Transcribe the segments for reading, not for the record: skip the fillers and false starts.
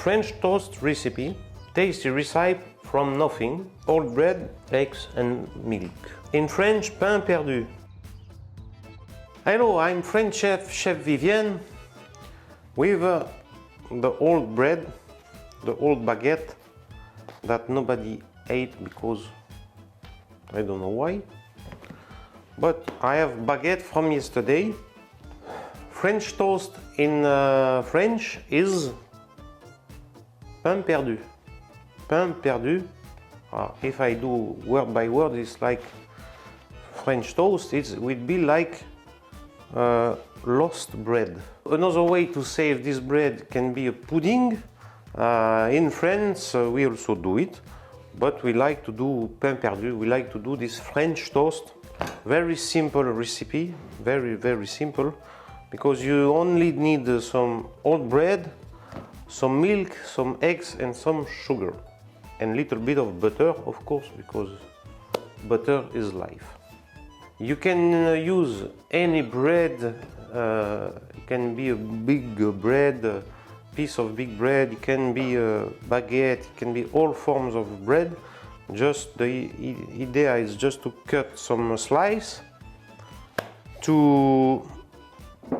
French toast recipe, tasty recipe from nothing, old bread, eggs and milk. In French, pain perdu. Hello, I'm French chef Vivien, with the old bread, the old baguette that nobody ate because I don't know why. But I have baguette from yesterday. French toast in French is pain perdu. Pain perdu. If I do word by word, it's like French toast. It would be like lost bread. Another way to save this bread can be a pudding. In France, we also do it, but we like to do pain perdu. We like to do this French toast. Very simple recipe, very simple, because you only need some old bread, some milk, some eggs and some sugar, and a little bit of butter, of course, because butter is life. You can use any bread. It can be a big bread, piece of big bread, it can be a baguette, it can be all forms of bread. Just the idea is just to cut some slice, to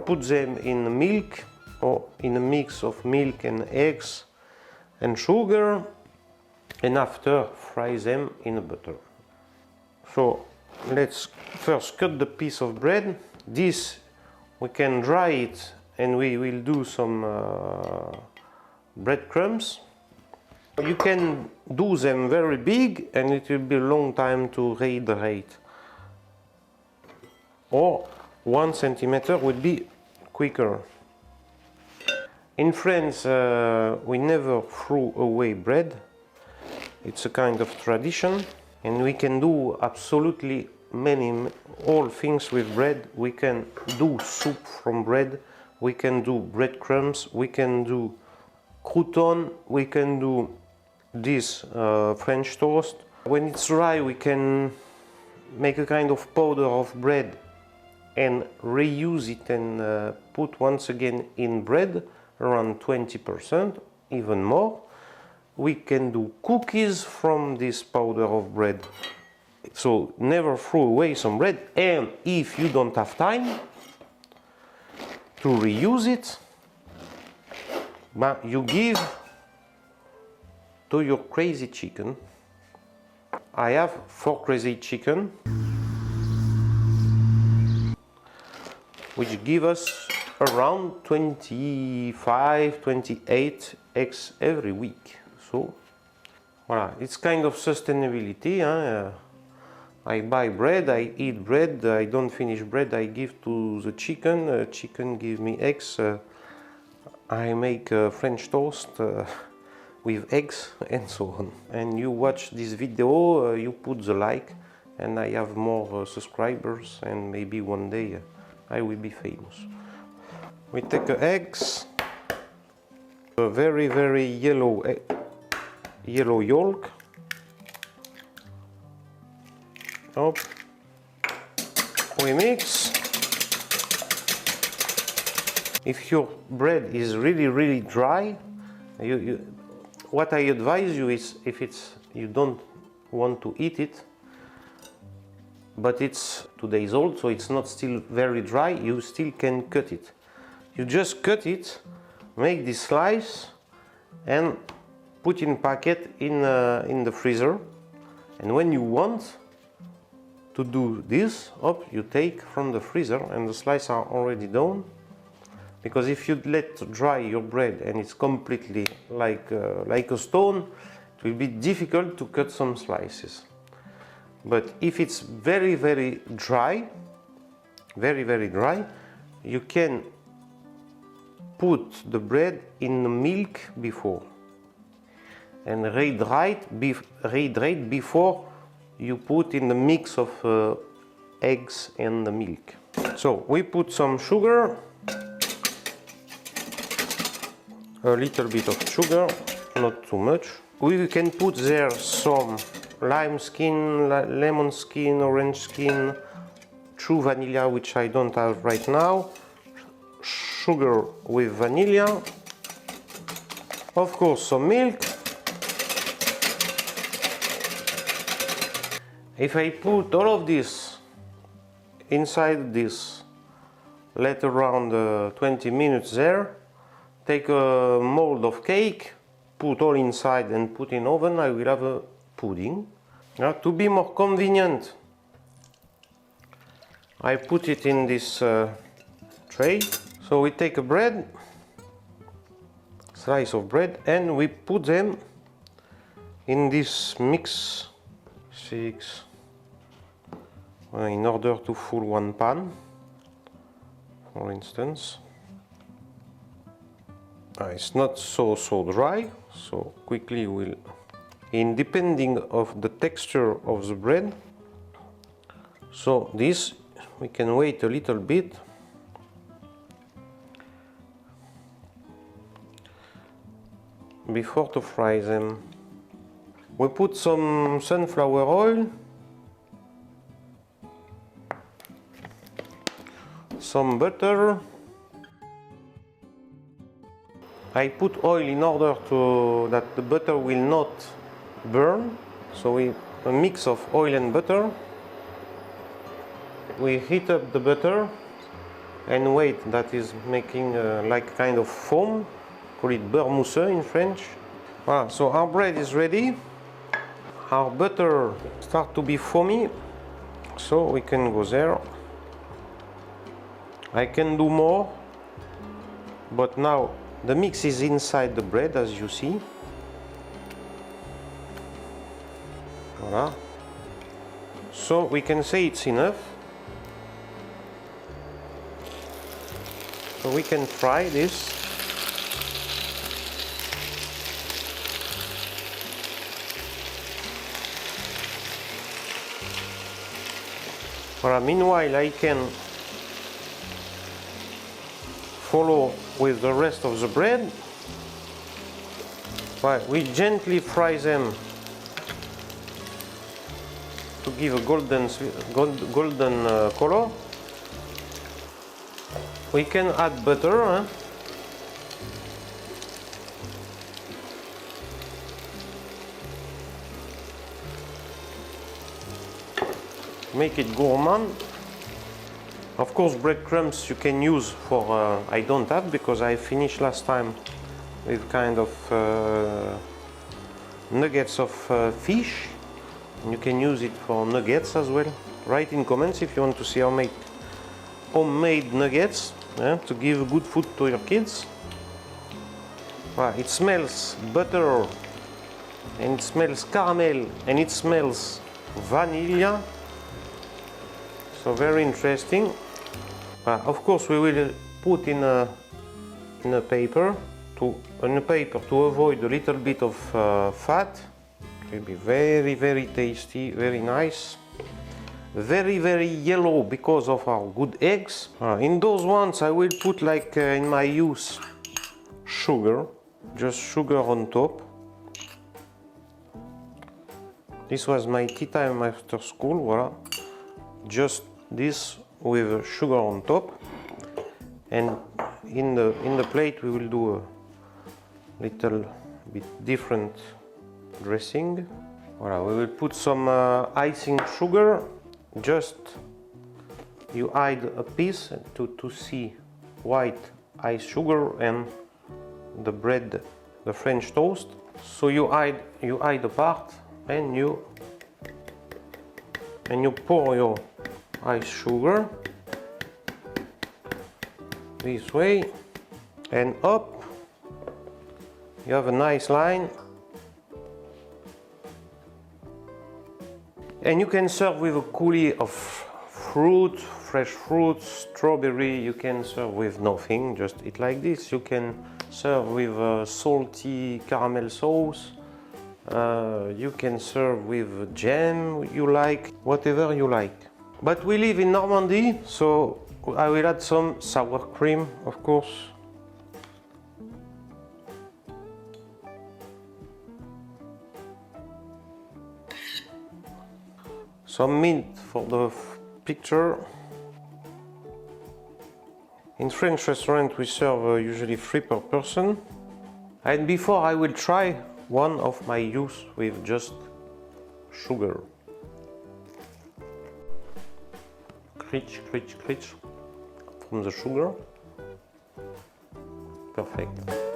put them in milk or in a mix of milk and eggs and sugar, and after fry them in butter. So let's first cut the piece of bread. This we can dry it, and we will do some breadcrumbs. You can do them very big and it will be a long time to rehydrate. Or 1 centimeter would be quicker. In France, we never throw away bread. It's a kind of tradition, and we can do absolutely all things with bread. We can do soup from bread, we can do breadcrumbs, we can do crouton, we can do this French toast. When it's dry, we can make a kind of powder of bread and reuse it and put once again in bread, around 20%, even more. We can do cookies from this powder of bread. So never throw away some bread, and if you don't have time to reuse it, but you give to your crazy chicken. I have 4 crazy chicken, which give us around 25, 28 eggs every week. So, voilà, it's kind of sustainability. I buy bread, I eat bread, I don't finish bread, I give to the chicken, chicken give me eggs, I make French toast with eggs and so on. And you watch this video, you put the like, and I have more subscribers, and maybe one day I will be famous. We take eggs, a very yellow yolk. Up. We mix. If your bread is really dry, what I advise you is, if you don't want to eat it, but it's 2 days old, so it's not still very dry, you still can cut it. You just cut it, make this slice, and put in packet in the freezer. And when you want to do this, you take from the freezer, and the slices are already done. Because if you let dry your bread and it's completely like a stone, it will be difficult to cut some slices. But if it's very dry, very dry, you can put the bread in the milk before and rehydrate before you put in the mix of eggs and the milk. So we put some sugar, a little bit of sugar, not too much. We can put there some lime skin, lemon skin, orange skin, true vanilla, which I don't have right now, sugar with vanilla, Of course, some milk. If I put all of this inside this, let around 20 minutes there, take a mold of cake, put all inside and put in oven, I will have a pudding. To be more convenient, I put it in this tray. So we take a bread, slice of bread, and we put them in this mix. 6 in order to fill one pan, for instance. It's not so dry, so quickly we'll, in depending of the texture of the bread. So this we can wait a little bit. Before to fry them. We put some sunflower oil, some butter. I put oil in order to that the butter will not burn. So a mix of oil and butter. We heat up the butter and wait, that is making like kind of foam. Call it beurre mousseux in French. Voilà, so our bread is ready. Our butter starts to be foamy, so we can go there. I can do more, but now the mix is inside the bread, as you see. Voilà. So we can say it's enough. So we can fry this. Meanwhile, I can follow with the rest of the bread. We gently fry them to give a golden color. We can add butter. Make it gourmand. Of course, breadcrumbs you can use for, I don't have because I finished last time with kind of nuggets of fish. You can use it for nuggets as well. Write in comments if you want to see how make homemade nuggets to give good food to your kids. It smells butter and it smells caramel and it smells vanilla. So very interesting. Of course, we will put in a paper to avoid a little bit of fat. It will be very tasty, very nice. Very yellow because of our good eggs. In those ones, I will put like in my use sugar, just sugar on top. This was my tea time after school. Voilà, just this with sugar on top, and in the plate we will do a little bit different dressing. Voilà, we will put some icing sugar. Just you hide a piece to see white ice sugar and the bread, the French toast. So you hide a part and you pour your ice sugar this way, and up you have a nice line, and you can serve with a coulis of fruit, fresh fruit, strawberry. You can serve with nothing, just eat like this. You can serve with a salty caramel sauce. You can serve with jam you like, whatever you like. But we live in Normandy, so I will add some sour cream, of course. Some mint for the picture. In French restaurant we serve usually 3 per person. And before I will try one of my use with just sugar. Crunch, crunch, crunch from the sugar. Perfect.